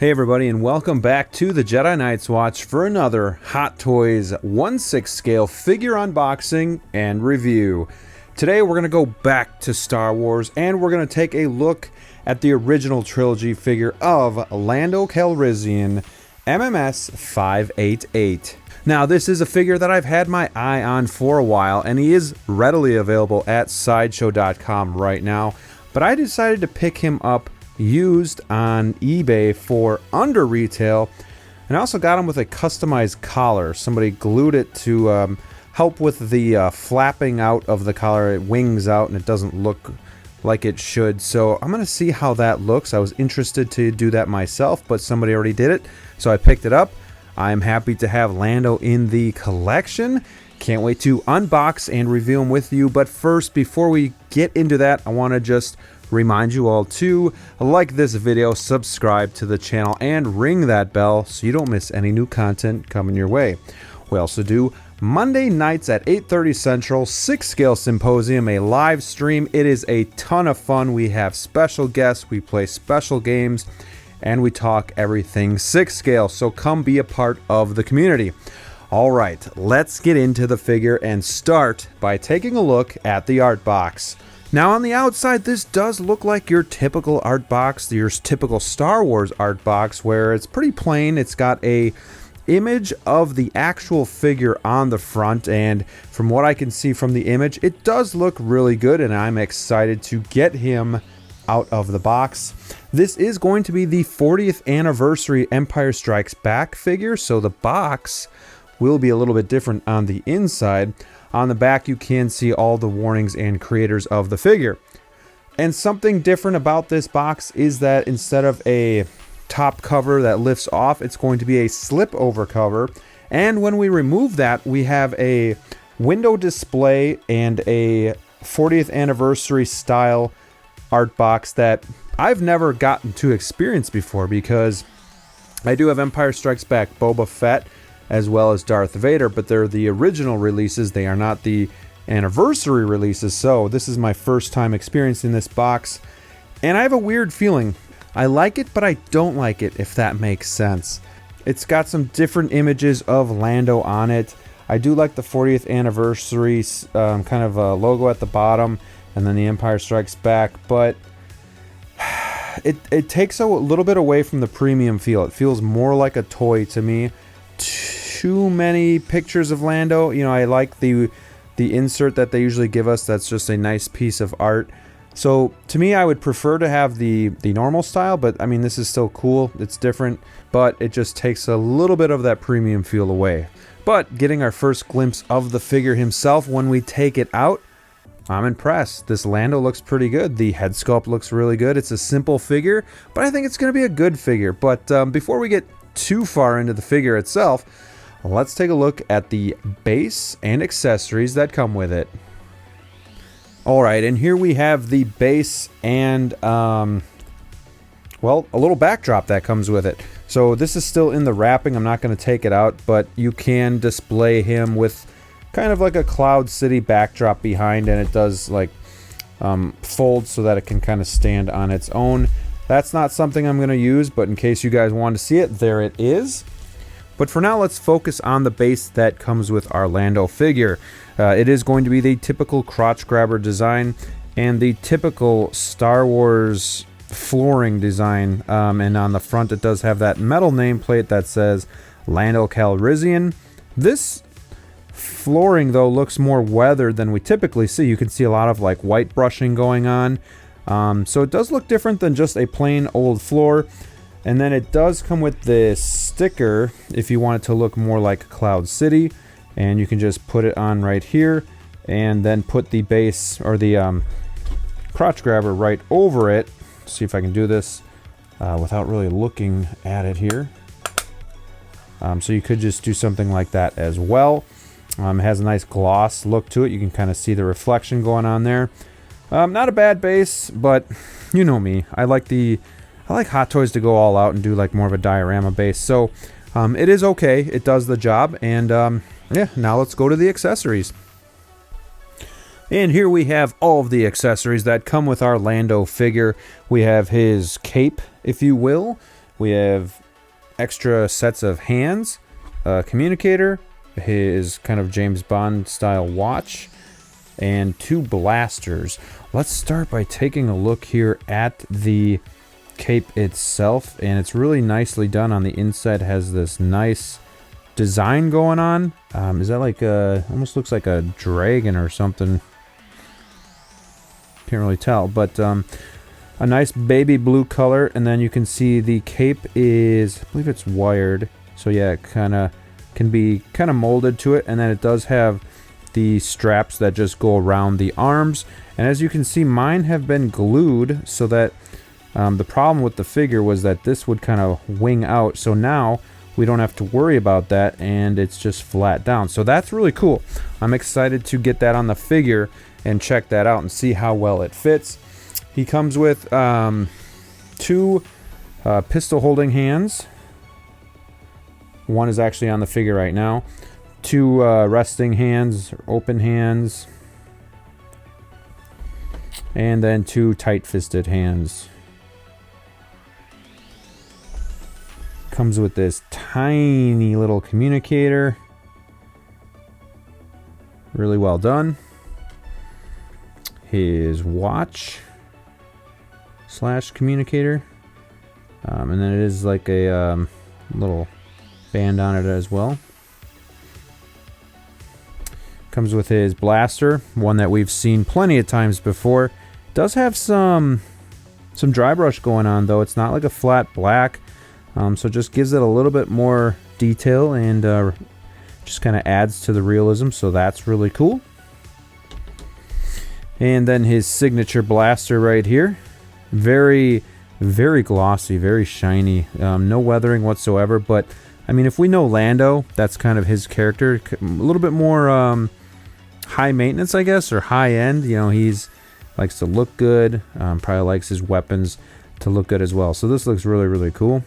Hey everybody, and welcome back to the Jedi Knights Watch for another Hot Toys 1/6 scale figure unboxing and review. Today we're going to go back to Star Wars and we're going to take a look at the original trilogy figure of Lando Calrissian MMS 588. Now this is a figure that I've had my eye on for a while, and he is readily available at Sideshow.com right now, but I decided to pick him up used on eBay for under retail, and I also got him with a customized collar. Somebody glued it to help with the flapping out of the collar. It wings out and it doesn't look like it should, so I'm gonna see how that looks. I was interested to do that myself, but somebody already did it, so I picked it up. I'm happy to have Lando in the collection. Can't wait to unbox and review him with you, but first, before we get into that, I want to just remind you all to like this video, subscribe to the channel, and ring that bell so you don't miss any new content coming your way. We also do Monday nights at 8:30 Central, 6 Scale Symposium, a live stream. It is a ton of fun. We have special guests, we play special games, and we talk everything 6 scale, so come be a part of the community. All right, let's get into the figure and start by taking a look at the art box. Now on the outside, this does look like your typical art box, your typical Star Wars art box, where it's pretty plain. It's got a image of the actual figure on the front, and from what I can see from the image, it does look really good, and I'm excited to get him out of the box. This is going to be the 40th anniversary Empire Strikes Back figure, so the box will be a little bit different on the inside. On the back, you can see all the warnings and creators of the figure. And something different about this box is that instead of a top cover that lifts off, it's going to be a slip over cover. And when we remove that, we have a window display and a 40th anniversary style art box that I've never gotten to experience before, because I do have Empire Strikes Back Boba Fett as well as Darth Vader, but they're the original releases. They are not the anniversary releases, so this is my first time experiencing this box, and I have a weird feeling. I like it, but I don't like it, if that makes sense. It's got some different images of Lando on it. I do like the 40th anniversary kind of logo at the bottom, and then the Empire Strikes Back, but it takes a little bit away from the premium feel. It feels more like a toy to me. Too many pictures of Lando. You know, I like the insert that they usually give us. That's just a nice piece of art. So to me, I would prefer to have the normal style, but I mean, this is still cool. It's different, but it just takes a little bit of that premium feel away. But getting our first glimpse of the figure himself, when we take it out, I'm impressed. This Lando looks pretty good. The head sculpt looks really good. It's a simple figure, but I think it's going to be a good figure. But before we get too far into the figure itself, let's take a look at the base and accessories that come with it. Alright, and here we have the base and, well, a little backdrop that comes with it. So this is still in the wrapping. I'm not going to take it out, but you can display him with kind of like a Cloud City backdrop behind, and it does like fold so that it can kind of stand on its own. That's not something I'm going to use, but in case you guys want to see it, there it is. But for now, let's focus on the base that comes with our Lando figure. It is going to be the typical crotch grabber design and the typical Star Wars flooring design. And on the front, it does have that metal nameplate that says Lando Calrissian. This flooring, though, looks more weathered than we typically see. You can see a lot of like white brushing going on. So it does look different than just a plain old floor. And then it does come with this sticker if you want it to look more like Cloud City, and you can just put it on right here and then put the base or the crotch grabber right over it. See if I can do this without really looking at it here. So you could just do something like that as well. It has a nice gloss look to it. You can kind of see the reflection going on there. Not a bad base, but you know me. I like Hot Toys to go all out and do like more of a diorama base. So it is okay. It does the job. And yeah, now let's go to the accessories. And here we have all of the accessories that come with our Lando figure. We have his cape, if you will. We have extra sets of hands, a communicator, his kind of James Bond style watch, and 2 blasters. Let's start by taking a look here at the cape itself, and it's really nicely done. On the inside has this nice design going on. Is that like a, almost looks like a dragon or something? Can't really tell, but a nice baby blue color, and then you can see the cape is, I believe it's wired, so yeah, it kind of can be kind of molded to it, and then it does have the straps that just go around the arms, and as you can see, mine have been glued so that the problem with the figure was that this would kind of wing out, so now we don't have to worry about that, and it's just flat down. So that's really cool. I'm excited to get that on the figure and check that out and see how well it fits. He comes with 2 pistol holding hands. One is actually on the figure right now. 2 resting hands, open hands, and then 2 tight-fisted hands. Comes with this tiny little communicator. Really well done. His watch / communicator. And then it is like a little band on it as well. Comes with his blaster, one that we've seen plenty of times before. Does have some dry brush going on though. It's not like a flat black. So it just gives it a little bit more detail and just kind of adds to the realism, so that's really cool. And then his signature blaster right here. Very, very glossy, very shiny. No weathering whatsoever, but I mean, if we know Lando, that's kind of his character. A little bit more high maintenance, I guess, or high end. You know, he's likes to look good. Probably likes his weapons to look good as well. So this looks really, really cool.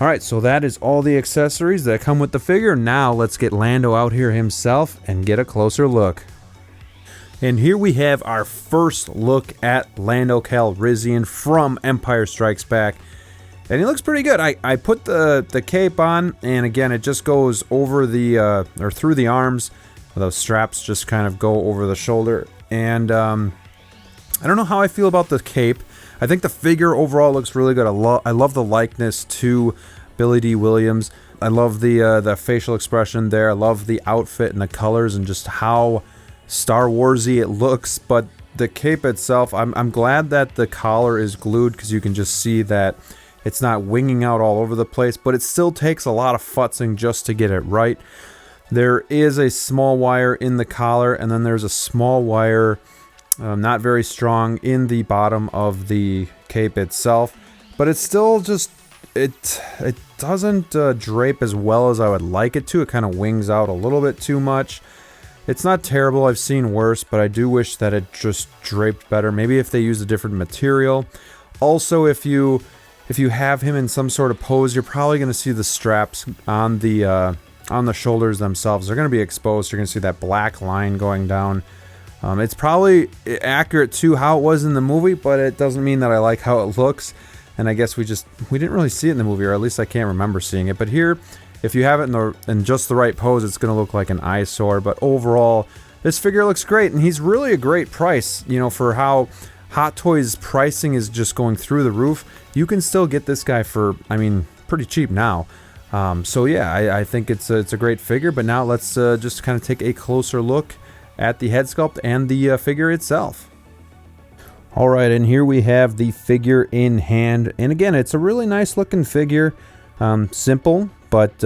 Alright, so that is all the accessories that come with the figure. Now let's get Lando out here himself and get a closer look. And here we have our first look at Lando Calrissian from Empire Strikes Back. And he looks pretty good. I put the cape on, and again, it just goes over the, or through the arms. Those straps just kind of go over the shoulder. And I don't know how I feel about the cape. I think the figure overall looks really good. I love the likeness to Billy D. Williams. I love the facial expression there. I love the outfit and the colors and just how Star Warsy it looks. But the cape itself, I'm glad that the collar is glued because you can just see that it's not winging out all over the place. But it still takes a lot of futzing just to get it right. There is a small wire in the collar, and then there's a small wire, not very strong, in the bottom of the cape itself, but it's still just, it doesn't drape as well as I would like it to. It kind of wings out a little bit too much. It's not terrible, I've seen worse, but I do wish that it just draped better. Maybe if they use a different material. Also, if you have him in some sort of pose, you're probably going to see the straps on the shoulders themselves. They're going to be exposed. You're going to see that black line going down. It's probably accurate to how it was in the movie, but it doesn't mean that I like how it looks. And I guess we didn't really see it in the movie, or at least I can't remember seeing it. But here, if you have it in just the right pose, it's going to look like an eyesore. But overall, this figure looks great, and he's really a great price. You know, for how Hot Toys pricing is just going through the roof, you can still get this guy for, I mean, pretty cheap now. So yeah, I think it's a great figure. But now let's just kind of take a closer look at the head sculpt and the figure itself. Alright, and here we have the figure in hand. And again, it's a really nice looking figure. Simple, but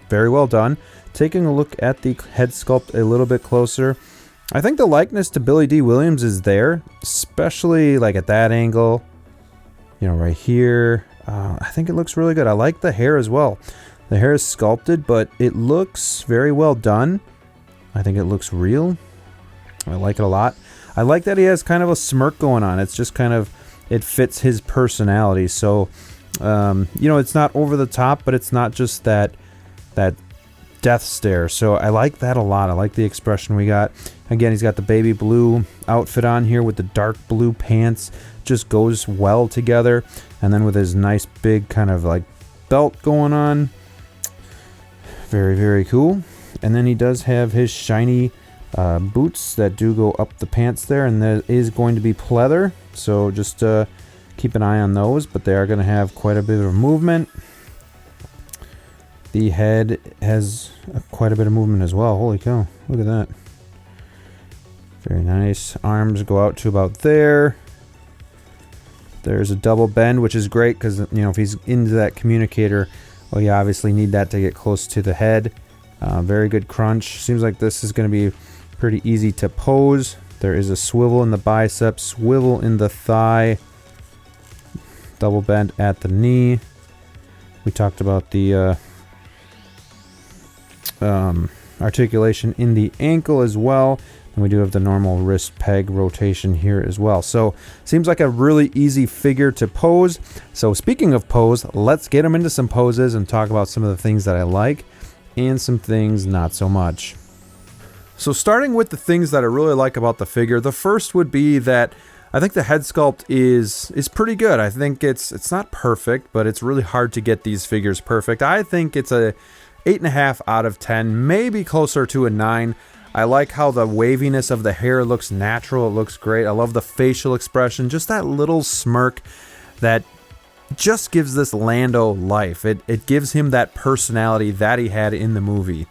very well done. Taking a look at the head sculpt a little bit closer, I think the likeness to Billy D. Williams is there, especially like at that angle, you know, right here. I think it looks really good. I like the hair as well. The hair is sculpted, but it looks very well done. I think it looks real. I like it a lot. I like that he has kind of a smirk going on. It's just kind of, it fits his personality. So, you know, it's not over the top, but it's not just that death stare. So I like that a lot. I like the expression we got. Again, he's got the baby blue outfit on here with the dark blue pants. Just goes well together. And then with his nice big kind of like belt going on. Very, very cool. And then he does have his shiny boots that do go up the pants there. And there is going to be pleather. So just keep an eye on those. But they are going to have quite a bit of movement. The head has quite a bit of movement as well. Holy cow. Look at that. Very nice. Arms go out to about there. There's a double bend, which is great because, you know, if he's into that communicator, well, you obviously need that to get close to the head. Very good crunch. Seems like this is going to be pretty easy to pose. There is a swivel in the bicep, swivel in the thigh, double bend at the knee. We talked about the articulation in the ankle as well. And we do have the normal wrist peg rotation here as well. So seems like a really easy figure to pose. So speaking of pose, let's get him into some poses and talk about some of the things that I like and some things not so much. So starting with the things that I really like about the figure, the first would be that I think the head sculpt is pretty good. I think it's not perfect, but it's really hard to get these figures perfect. I think it's a 8.5 out of 10, maybe closer to a 9. I like how the waviness of the hair looks natural. It looks great. I love the facial expression. Just that little smirk that just gives this Lando life. It gives him that personality that he had in the movie.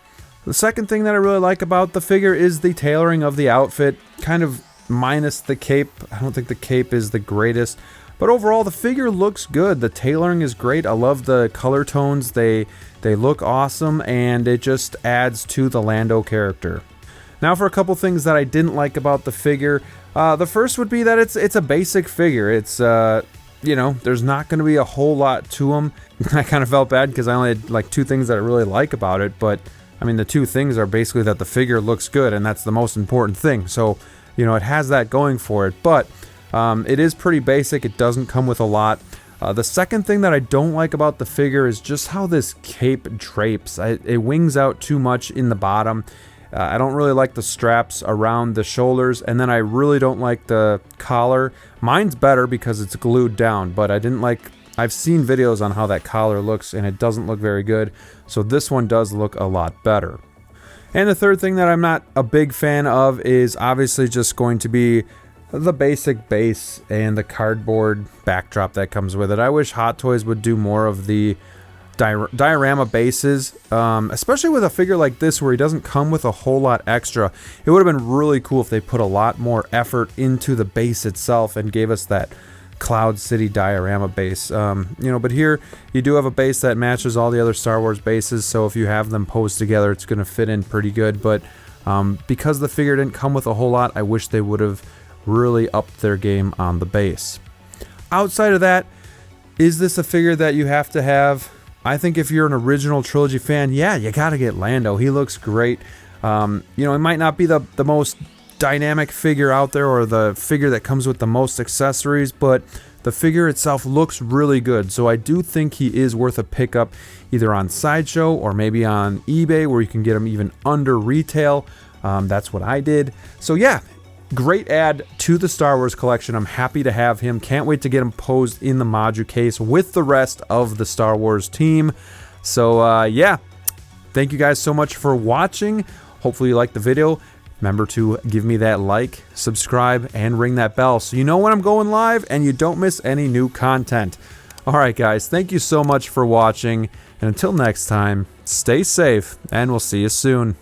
The second thing that I really like about the figure is the tailoring of the outfit. Kind of minus the cape. I don't think the cape is the greatest. But overall, the figure looks good. The tailoring is great. I love the color tones. They look awesome, and it just adds to the Lando character. Now for a couple things that I didn't like about the figure. The first would be that it's a basic figure. It's, you know, there's not going to be a whole lot to him. I kind of felt bad because I only had like 2 things that I really like about it. But, I mean, the 2 things are basically that the figure looks good, and that's the most important thing. So, you know, it has that going for it. But it is pretty basic. It doesn't come with a lot. The second thing that I don't like about the figure is just how this cape drapes. It wings out too much in the bottom. I don't really like the straps around the shoulders, and then I really don't like the collar. Mine's better because it's glued down, but I didn't like... I've seen videos on how that collar looks, and it doesn't look very good, so this one does look a lot better. And the third thing that I'm not a big fan of is obviously just going to be the basic base and the cardboard backdrop that comes with it. I wish Hot Toys would do more of the diorama bases, especially with a figure like this where he doesn't come with a whole lot extra. It would have been really cool if they put a lot more effort into the base itself and gave us that Cloud City diorama base. You know, but here you do have a base that matches all the other Star Wars bases, so if you have them posed together, it's going to fit in pretty good. But because the figure didn't come with a whole lot, I wish they would have really upped their game on the base. Outside of that, is this a figure that you have to have? I think if you're an original trilogy fan, yeah, you gotta get Lando. He looks great. You know, it might not be the most dynamic figure out there or the figure that comes with the most accessories, but the figure itself looks really good. So I do think he is worth a pickup either on Sideshow or maybe on eBay where you can get him even under retail. That's what I did. So yeah, great add to the Star Wars collection. I'm happy to have him. Can't wait to get him posed in the module case with the rest of the Star Wars team. So yeah, thank you guys so much for watching. Hopefully you liked the video. Remember to give me that like, subscribe, and ring that bell so you know when I'm going live and you don't miss any new content. Alright guys, thank you so much for watching, and until next time, stay safe, and we'll see you soon.